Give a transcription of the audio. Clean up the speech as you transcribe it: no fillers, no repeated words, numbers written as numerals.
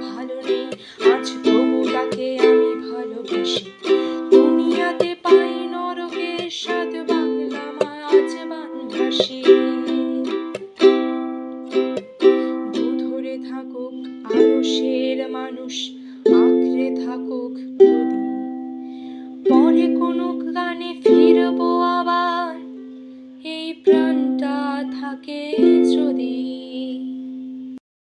ভালো নেই, আজ তবু তাকে আমি ভালোবাসি। দুনিয়াতে পাই নরকের স্বাদ, বাংলা মা আজ বানভাসি। ধরে থাকুক আরশের মানুষ, আঁকড়ে থাকুক নদী, পরে কোনো গানে ফিরবো আবার, এই প্রাণটা থাকে যদি।